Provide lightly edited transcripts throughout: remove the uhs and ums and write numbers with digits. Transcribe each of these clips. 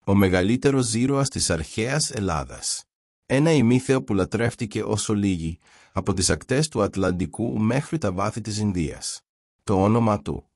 ο μεγαλύτερος ήρωας της αρχαίας Ελλάδας. Ένα ημίθεο που λατρεύτηκε όσο λίγοι, από τις ακτές του Ατλαντικού μέχρι τα βάθη της Ινδίας. Το όνομα του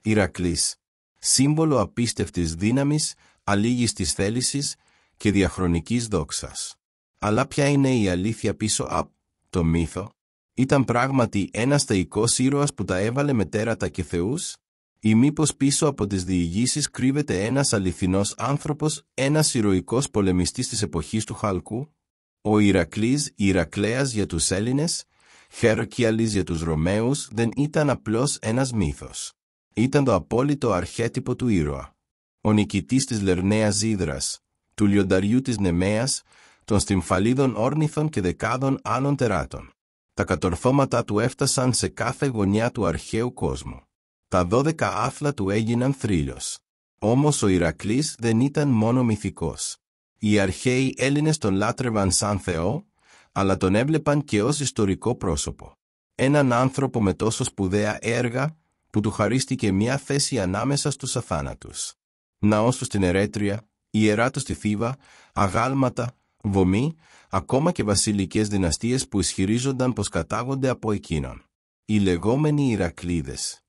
Ηρακλής, σύμβολο απίστευτης δύναμης, αλήγιστης θέλησης και διαχρονικής δόξας. Αλλά ποια είναι η αλήθεια πίσω από το μύθο? Ήταν πράγματι ένας θεϊκός ήρωας που τα έβαλε με τέρατα και θεούς? Ή μήπως πίσω από τις διηγήσεις κρύβεται ένας αληθινός άνθρωπος, ένας ηρωικός πολεμιστής της εποχής του Χαλκού? Ο Ηρακλής, Ηρακλέας για τους Έλληνες, Χέρκιαλης για τους Ρωμαίους, δεν ήταν απλώς ένας μύθος. Ήταν το απόλυτο αρχέτυπο του ήρωα. Ο νικητής της Λερναίας Ύδρας, του λιονταριού της Νεμαίας, των στυμφαλίδων όρνηθων και δεκάδων άλλων τεράτων. Τα κατορθώματα του έφτασαν σε κάθε γωνιά του αρχαίου κόσμου. Τα 12 άθλα του έγιναν θρύλος. Όμως ο Ηρακλής δεν ήταν μόνο μυθικός. Οι αρχαίοι Έλληνες τον λάτρευαν σαν Θεό, αλλά τον έβλεπαν και ως ιστορικό πρόσωπο. Έναν άνθρωπο με τόσο σπουδαία έργα, που του χαρίστηκε μια θέση ανάμεσα στους αθάνατους. Ναός του στην Ερέτρια, ιερά του στη Θήβα, αγάλματα, βομοί, ακόμα και βασιλικές δυναστείες που ισχυρίζονταν πως κατάγονται από εκείνον. Οι λεγόμενοι Ηρακλίδες.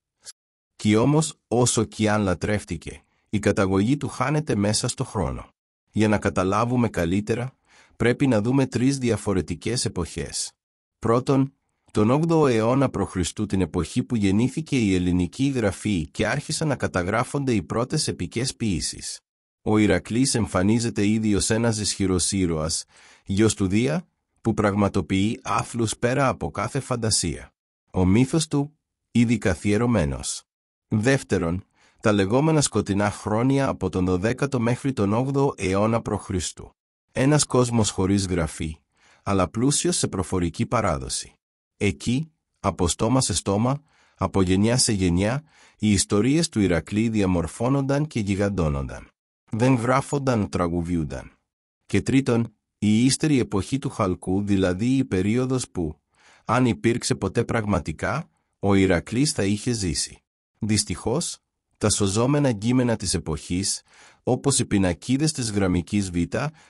Κι όμως, όσο κι αν λατρεύτηκε, η καταγωγή του χάνεται μέσα στο χρόνο. Για να καταλάβουμε καλύτερα, πρέπει να δούμε 3 διαφορετικές εποχές. Πρώτον, τον 8ο αιώνα π.Χ., την εποχή που γεννήθηκε η ελληνική γραφή και άρχισαν να καταγράφονται οι πρώτες επικές ποίησεις. Ο Ηρακλής εμφανίζεται ήδη ως ένας ισχυρός ήρωας, γιος του Δία, που πραγματοποιεί άθλους πέρα από κάθε φαντασία. Ο μύθος του, ήδη καθιερωμένος. Δεύτερον, τα λεγόμενα σκοτεινά χρόνια από τον 12ο μέχρι τον 8ο αιώνα π.Χ. Ένας κόσμος χωρίς γραφή, αλλά πλούσιος σε προφορική παράδοση. Εκεί, από στόμα σε στόμα, από γενιά σε γενιά, οι ιστορίες του Ηρακλή διαμορφώνονταν και γιγαντώνονταν. Δεν γράφονταν, τραγουδιούνταν. Και τρίτον, η ύστερη εποχή του Χαλκού, δηλαδή η περίοδος που, αν υπήρξε ποτέ πραγματικά, ο Ηρακλής θα είχε ζήσει. Δυστυχώς, τα σωζόμενα κείμενα της εποχής, όπως οι πινακίδες της γραμμικής Β,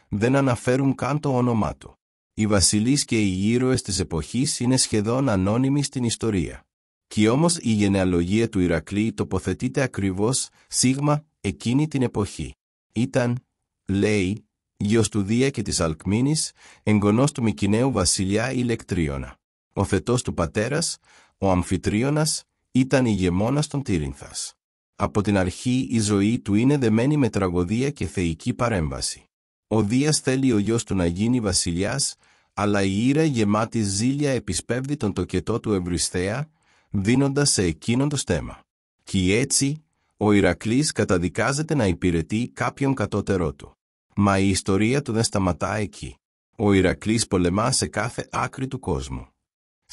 δεν αναφέρουν καν το όνομά του. Οι βασιλείς και οι ήρωες της εποχής είναι σχεδόν ανώνυμοι στην ιστορία. Κι όμως η γενεαλογία του Ηρακλή τοποθετείται ακριβώς σίγμα εκείνη την εποχή. Ήταν, λέει, γιος του Δία και της Αλκμήνης, εγγονός του Μικηναίου βασιλιά Ηλεκτρίωνα. Ο θετός του πατέρας, ο Αμφιτρίωνας, ήταν ηγεμόνας των Τύρινθας. Από την αρχή η ζωή του είναι δεμένη με τραγωδία και θεϊκή παρέμβαση. Ο Δίας θέλει ο γιος του να γίνει βασιλιάς, αλλά η Ήρα γεμάτη ζήλια επισπεύδει τον τοκετό του Ευρυσθέα, δίνοντας σε εκείνον το στέμμα. Κι έτσι, ο Ηρακλής καταδικάζεται να υπηρετεί κάποιον κατώτερό του. Μα η ιστορία του δεν σταματά εκεί. Ο Ηρακλής πολεμά σε κάθε άκρη του κόσμου.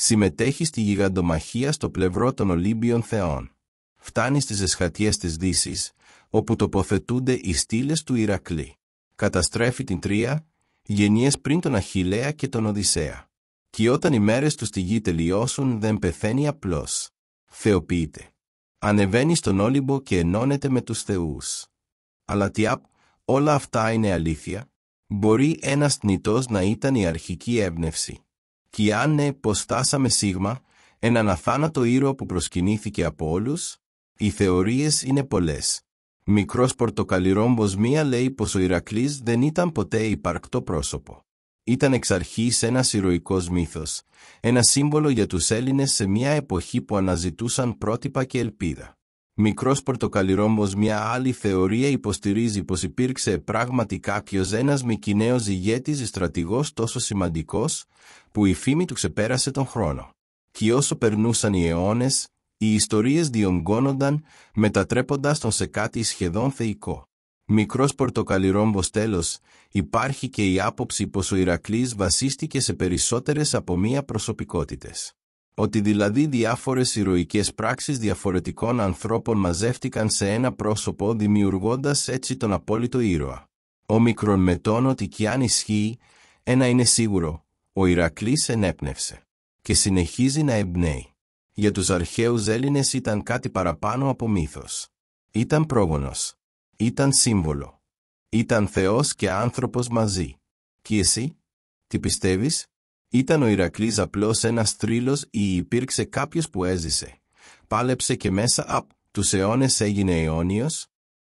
Συμμετέχει στη γιγαντομαχία στο πλευρό των Ολύμπιων θεών. Φτάνει στις εσχατιές της Δύσης, όπου τοποθετούνται οι στήλες του Ηρακλή. Καταστρέφει την Τρία, γενιές πριν τον Αχιλλέα και τον Οδυσσέα. Κι όταν οι μέρες του στη γη τελειώσουν, δεν πεθαίνει απλώς. Θεοποιείται. Ανεβαίνει στον Όλυμπο και ενώνεται με τους θεούς. Αλλά όλα αυτά είναι αλήθεια? Μπορεί ένας θνητός να ήταν η αρχική έμπνευση? Κι αν ναι, πως φτάσαμε σίγμα, έναν αθάνατο ήρωα που προσκυνήθηκε από όλους? Οι θεωρίες είναι πολλές. Μικρός πορτοκαλιρόμπος μία λέει πως ο Ηρακλής δεν ήταν ποτέ υπαρκτό πρόσωπο. Ήταν εξ αρχής ένας ηρωικός μύθος, ένα σύμβολο για τους Έλληνες σε μια εποχή που αναζητούσαν πρότυπα και ελπίδα. Μικρός πορτοκαλιρόμπος μια άλλη θεωρία υποστηρίζει πως υπήρξε πράγματι κάποιος ένας Μικηναίος ηγέτης ή στρατηγός τόσο σημαντικός, που η φήμη του ξεπέρασε τον χρόνο. Κι όσο περνούσαν οι αιώνες, οι ιστορίες διονγκώνονταν, μετατρέποντας τον σε κάτι σχεδόν θεϊκό. Μικρός πορτοκαλιρόμπος τέλος, υπάρχει και η άποψη πως ο Ηρακλής βασίστηκε σε περισσότερες από μία προσωπικότητες. Ότι δηλαδή διάφορες ηρωικές πράξεις διαφορετικών ανθρώπων μαζεύτηκαν σε ένα πρόσωπο, δημιουργώντας έτσι τον απόλυτο ήρωα. Όμικρον μετών ότι κι αν ισχύει, ένα είναι σίγουρο, ο Ηρακλής ενέπνευσε. Και συνεχίζει να εμπνέει. Για τους αρχαίους Έλληνες ήταν κάτι παραπάνω από μύθος. Ήταν πρόγονος. Ήταν σύμβολο. Ήταν Θεός και άνθρωπος μαζί. Και εσύ, τι πιστεύεις? Ήταν ο Ηρακλής απλώς ένας θρύλος ή υπήρξε κάποιος που έζησε, πάλεψε και μέσα από τους αιώνες έγινε αιώνιος?